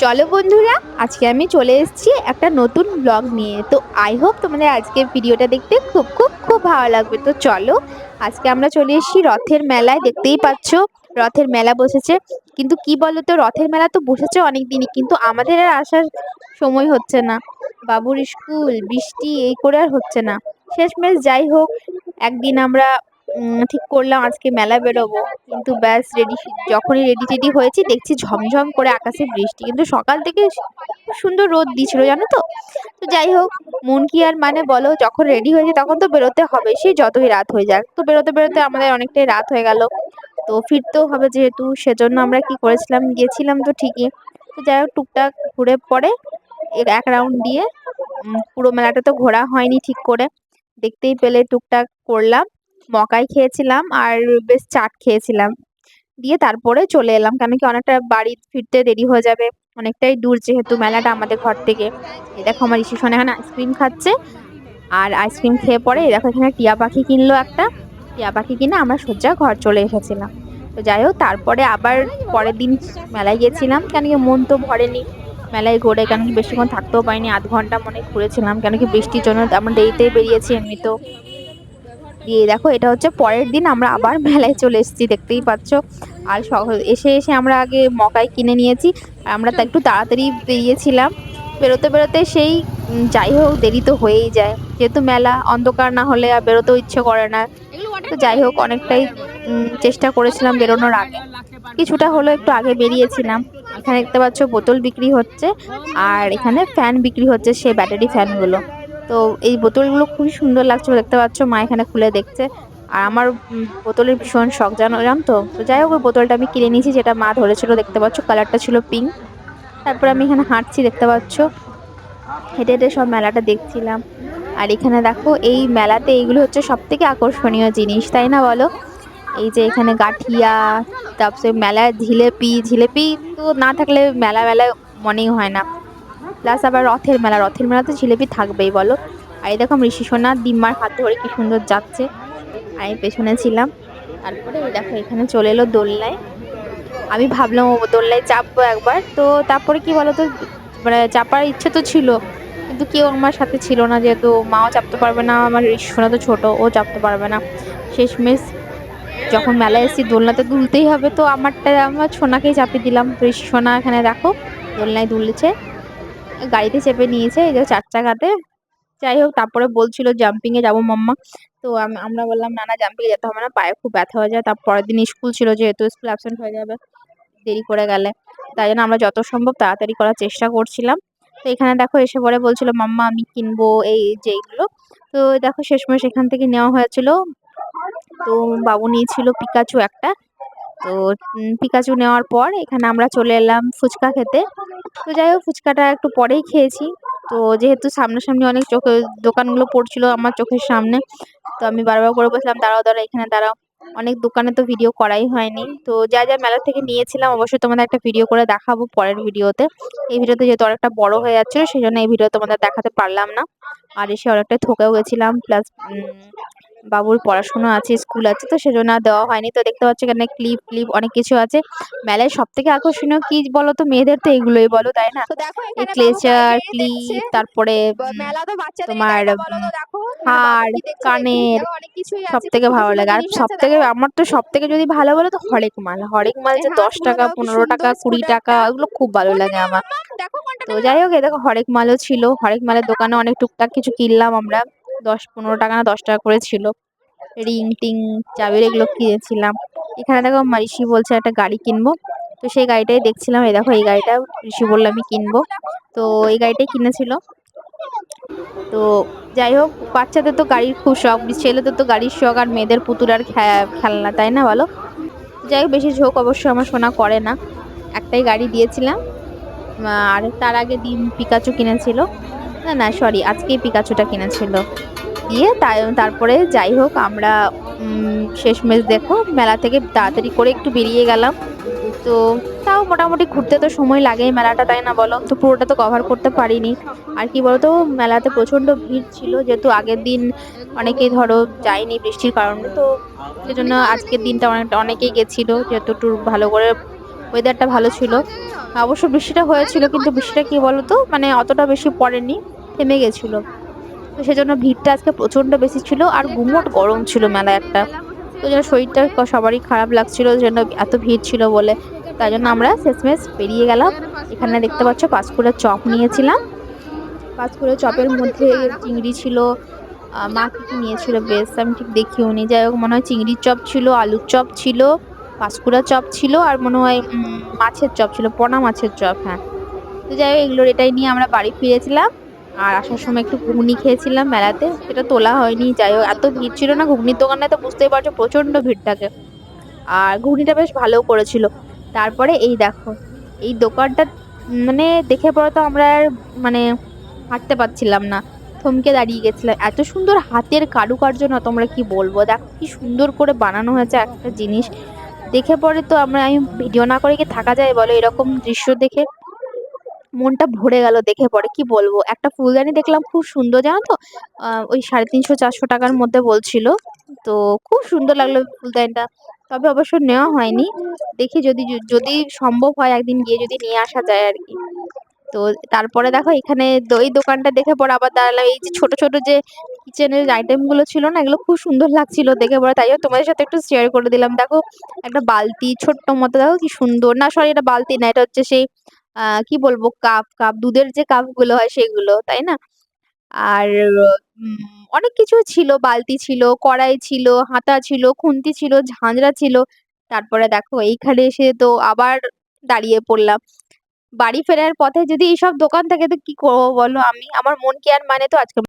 চলো বন্ধুরা, আজকে আমি চলে এসেছি একটা নতুন ব্লগ নিয়ে। তো আই হোপ তোমাদের আজকে ভিডিওটা দেখতে খুব খুব খুব ভালো লাগবে। তো চলো, আজকে আমরা চলে এসেছি রথের মেলায়। দেখতেই পাচ্ছ রথের মেলা বসেছে। কিন্তু কি বলো তো, রথের মেলা তো বসেছে অনেক দিনই, কিন্তু আমাদের আর আসার সময় হচ্ছে না। বাবুর স্কুল, বৃষ্টি, এই করে আর হচ্ছে না। শেষমেশ যাই হোক, একদিন আমরা ঠিক করলাম আজকে মেলা বেরোবো। কিন্তু ব্যাস যখনই রেডি হয়েছি, দেখছি ঝমঝম করে আকাশে বৃষ্টি। কিন্তু সকাল থেকে খুব সুন্দর রোদ দিছিল, জানো তো। তো যাই হোক, মন কি আর মানে বলো, যখন রেডি হয়েছে তখন তো বেরোতে হবে, সে যতই রাত হয়ে যাক। তো বেরোতে বেরোতে আমাদের অনেকটাই রাত হয়ে গেল। তো ফিরতেও হবে যেহেতু, সেজন্য আমরা কি করেছিলাম, গেছিলাম তো ঠিকই। তো যাই হোক, টুকটাক ঘুরে পরে এক রাউন্ড দিয়ে, পুরো মেলাটা তো ঘোরা হয়নি ঠিক করে, দেখতেই পেলে টুকটাক করলাম। মকাই খেয়েছিলাম আর বেশ চাট খেয়েছিলাম, দিয়ে তারপরে চলে এলাম, কেন কি অনেকটা বাড়ি ফিরতে দেরি হয়ে যাবে, অনেকটাই দূর যেহেতু মেলাটা আমাদের ঘর থেকে। এই দেখো আমার রিসেপশনে এখানে আইসক্রিম খাচ্ছে। আর আইসক্রিম খেয়ে পরে এই দেখো এখানে টিয়া পাখি কিনলো একটা। টিয়া পাখি কিনে আমরা সোজা ঘর চলে এসেছিলাম। তো যাই হোক, তারপরে আবার পরের দিন মেলায় গেছিলাম, কেন কি মন তো ভরেনি মেলায় ঘুরে, কেন কি বেশিক্ষণ থাকতেও পারিনি, আধ ঘন্টা মনে ঘুরেছিলাম, কেন কি বৃষ্টির জন্য আমরা দেরিতেই বেরিয়েছি এমনি তো। দিয়ে দেখো, এটা হচ্ছে পরের দিন আমরা আবার মেলায় চলে এসেছি, দেখতেই পাচ্ছ। আর এসে এসে আমরা আগে মকাই কিনে নিয়েছি। আর আমরা তো একটু তাড়াতাড়ি বেরিয়েছিলাম, বেরোতে বেরোতে সেই যাই হোক দেরি তো হয়েই যায়, যেহেতু মেলা অন্ধকার না হলে আর বেরোতেও ইচ্ছে করে না। তো যাই হোক, অনেকটাই চেষ্টা করেছিলাম বেরোনোর আগে, কিছুটা হলো একটু আগে বেরিয়েছিলাম। এখানে দেখতে পাচ্ছ বোতল বিক্রি হচ্ছে, আর এখানে ফ্যান বিক্রি হচ্ছে, সেই ব্যাটারি ফ্যানগুলো। তো এই বোতলগুলো খুবই সুন্দর লাগছিল, দেখতে পাচ্ছ মা এখানে খুলে দেখছে। আর আমার বোতলের ভীষণ শখ, জানো তো। তো যাই হোক, ওই বোতলটা আমি কিনে নিয়েছি, যেটা মা ধরেছিল, দেখতে পাচ্ছ কালারটা ছিল পিঙ্ক। তারপর আমি এখানে হাঁটছি, দেখতে পাচ্ছ হেঁটে হেঁটে সব মেলাটা দেখছিলাম। আর এখানে দেখো, এই মেলাতে এইগুলো হচ্ছে সব থেকে আকর্ষণীয় জিনিস, তাই না বলো। এই যে এখানে গাঠিয়া, তারপরে মেলায় জিলেপি, জিলেপি তো না থাকলে মেলা মেলায় মনেই হয় না। প্লাস আবার রথের মেলা তো জিলেপি থাকবেই বলো। আর এই দেখো ঋষি সোনা ডিম্মার হাত ধরে কি সুন্দর যাচ্ছে, আমি পেছনে ছিলাম। তারপরে এই দেখো এখানে চলে এলো দোলনায়। আমি ভাবলাম ও দোলনায় চাপবো একবার, তো তারপরে কি বলতো, মানে চাপার ইচ্ছে তো ছিল, কিন্তু কেউ আমার সাথে ছিল না, যেহেতু মাও চাপতে পারবে না, আমার ঋষি সোনা তো ছোট, ও চাপতে পারবে না। শেষমেশ যখন মেলায় এসেছি, দোলনাতে দুলতেই হবে, তো আমার সোনাকেই চাপিয়ে দিলাম। ঋষি সোনা এখানে দেখো দোলনায় দুলেছে, গাড়িতে চেপে নিয়েছে, এই যে 4 চাকাতে। যাই হোক, তারপরে বলছিল জাম্পিং এ যাবো মাম্মা। তো আমরা বললাম না না, জাম্পিং এ যেতে হবে না, পায়ে খুব ব্যথা হয়ে যায়, তার পরের দিন স্কুল ছিল, যেহেতু স্কুল অ্যাবসেন্ট হয়ে যাবে দেরি করে গেলে। তাই জন্য আমরা যত সম্ভব তাড়াতাড়ি করার চেষ্টা করছিলাম। তো এখানে দেখো এসে পরে বলছিল মাম্মা আমি কিনবো এই যেইগুলো। তো দেখো শেষমেশ এখান থেকে নেওয়া হয়েছিল। তো বাবু নিয়েছিল পিকাচু একটা। তো পিকাচু নেওয়ার পর এখানে আমরা চলে এলাম ফুচকা খেতে। তো যাই হোক, ফুচকাটা একটু পরেই খেয়েছি। তো যেহেতু সামনাসামনি অনেক দোকানগুলো পড়ছিল আমার চোখের সামনে, তো আমি বারবার করে বলছিলাম দাঁড়াও দাঁড়াও, এখানে দাঁড়াও। অনেক দোকানে তো ভিডিও করাই হয়নি, তো যা যা মেলা থেকে নিয়েছিলাম অবশ্যই তোমাদের একটা ভিডিও করে দেখাবো পরের ভিডিওতে। এই ভিডিওতে যেহেতু অনেকটা বড় হয়ে যাচ্ছে, সেই জন্য এই ভিডিও তোমাদের দেখাতে পারলাম না। আর এসে অনেকটা ঠকেও গেছিলাম, প্লাস বাবুর পড়াশোনা আছে, স্কুল আছে, তো সেজন্য আর দেওয়া হয়নি। তো দেখতে পাচ্ছ এখানে ক্লিপ ক্লিপ অনেক কিছু আছে। মেলায় সব থেকে আকর্ষণীয় কি বলো তো, মেয়েদের তো এগুলোই বলো, তাই না। তো দেখো এই এখানে বাবু গাড়ি ক্লেচার, নিয়ে দেখছে, ক্লিপ, তারপরে মেলা তো বাচ্চাদেরই তোমার তাই না বলো। তো দেখো এখানে বাবু হার, কি দেখছে দেখি, কানের, দেখো অনেক কিছুই সব আছে, খুব থেকে সুন্দর ভালো সুন্দর লাগে। আর জিনিস সব আছে থেকে দেখো। আমার তো সব থেকে যদি ভালো বলো তো হরেক মাল, যে এই 10 হাঁসগুলো টাকা, দেখো কি 15 টাকা, সুন্দর, 20 ছোট টাকা, একটা। ওগুলো খুব ভালো কোনটা লাগে নেবে আমার। মাম্মা, দেখো কোনটা তো নেবে যাই দাও। হোক, এই দেখো হরেক মালও ছিল, হরেক মালের দোকানে অনেক টুকটাক কিছু কিনলাম আমরা। 10-15 টাকা না 10 টাকা করে ছিল। রিং টিং, চাবির এগুলো কিনেছিলাম। এখানে দেখো ঋষি বলছে একটা গাড়ি কিনবো, তো সেই গাড়িটাই দেখছিলাম। এই দেখো এই গাড়িটা ঋষি বললো আমি কিনবো, তো এই গাড়িটাই কিনেছিল। তো যাই হোক, বাচ্চাদের তো গাড়ির খুব শখ, ছেলেদের তো গাড়ির শখ, আর মেয়েদের পুতুল আর খেলনা, তাই না বলো। যাই হোক, বেশি ঝোঁক অবশ্য আমার সোনা করে না, একটাই গাড়ি দিয়েছিলাম। আর তার আগে দিন পিকাচু কিনেছিল, না না সরি, আজকেই পিকাচুটা কিনেছিল। দিয়ে তারপরে যাই হোক, আমরা শেষমেশ দেখো মেলা থেকে তাড়াতাড়ি করে একটু বেরিয়ে গেলাম। তো তো তাও মোটামুটি ঘুরতে তো সময় লাগেই মেলাটা, তাই না বলো? তো পুরোটা তো কভার করতে পারিনি। আর কি বলতো, মেলাতে প্রচন্ড ভিড় ছিল, যেহেতু আগের দিন অনেকেই ধরো যায়নি বৃষ্টির কারণে, তো সেজন্য আজকের দিনটা অনেকেই গেছিল, যেহেতু একটু ভালো করে ওয়েদারটা ভালো ছিল। অবশ্য বৃষ্টিটা হয়েছিল, কিন্তু বৃষ্টিটা কি বলতো মানে অতটা বেশি পড়েনি, থেমে গেছিল। তো সেজন্য ভিড়টা আজকে প্রচন্ড বেশি ছিল, আর গুমোট গরম ছিল মেলা একটা। তো যেন শরীরটা সবারই খারাপ লাগছিল, যেন এত ভিড় ছিল বলে। তাই জন্য আমরা শেষমেশ বেরিয়ে গেলাম। এখানে দেখতে পাচ্ছ পাঁচকুড়ার চপ নিয়েছিলাম। পাঁচকুড়ার চপের মধ্যে চিংড়ি ছিল। মা কি কি নিয়েছিল বেশ আমি ঠিক দেখিও নি, যাই হোক মনে হয় চিংড়ির চপ ছিল, আলুর চপ ছিল, পাঁচকুড়া চপ ছিল, আর মনে হয় মাছের চপ ছিল, পোনা মাছের চপ। হ্যাঁ, তো যাই হোক এগুলোর এটাই নিয়ে আমরা বাড়ি ফিরেছিলাম। আর আসার সময় একটু ঘুগনি খেয়েছিলাম মেলাতে, সেটা তোলা হয়নি। যাই হোক এত ভিড় ছিল না ঘুগনির দোকানে, তো বুঝতেই পারছো প্রচন্ড ভিড় থাকে। আর ঘুগনিটা বেশ ভালো করেছিল। তারপরে এই দেখো, এই দোকানটা মানে দেখে পরে তো আমরা আর মানে হাঁটতে পারছিলাম না, থমকে দাঁড়িয়ে গেছিলাম। এত সুন্দর হাতের কারুকার্য, না তোমরা কি বলবো, দেখো কি সুন্দর করে বানানো হয়েছে একটা জিনিস। দেখে পরে তো আমি ভিডিও না করে কি থাকা যায় বলো, এরকম দৃশ্য দেখে মনটা ভরে গেল। দেখে পরে কি বলবো, একটা ফুলদানি দেখলাম খুব সুন্দর, জানো তো, ওই 350-400 টাকার মধ্যে বলছিল। তো খুব সুন্দর লাগলো ফুলদানিটা, তবে অবশ্য নেওয়া হয়নি। দেখি যদি যদি সম্ভব হয় একদিন গিয়ে যদি নিয়ে আসা যায় আর কি। তো তারপরে দেখো এখানে দই দোকানটা দেখে পরে আবার দাঁড়ালাম। এই যে ছোট ছোট যে কিচেনের আইটেম গুলো ছিল না, এগুলো খুব সুন্দর লাগছিল দেখে পরে, তাই জন্য তোমাদের সাথে একটু শেয়ার করে দিলাম। দেখো একটা বালতি ছোট্ট মতো, দেখো কি সুন্দর, না সরি এটা বালতি না, এটা হচ্ছে সেই কি বলবো, কাপ কাপ দুধের যে কাপ গুলো হয় সেগুলো, তাই না? আর উম, অনেক কিছু ছিল, বালতি ছিল, কড়াই ছিল, হাতা ছিল, খুন্তি ছিল, ঝাঁঝরা ছিল। তারপরে দেখো এইখানে এসে তো আবার দাঁড়িয়ে পড়লাম। বাড়ি ফেরার পথে যদি এইসব দোকান থাকে তো কি করবো বলো, আমি আমার মন কি আর মানে, তো আজকে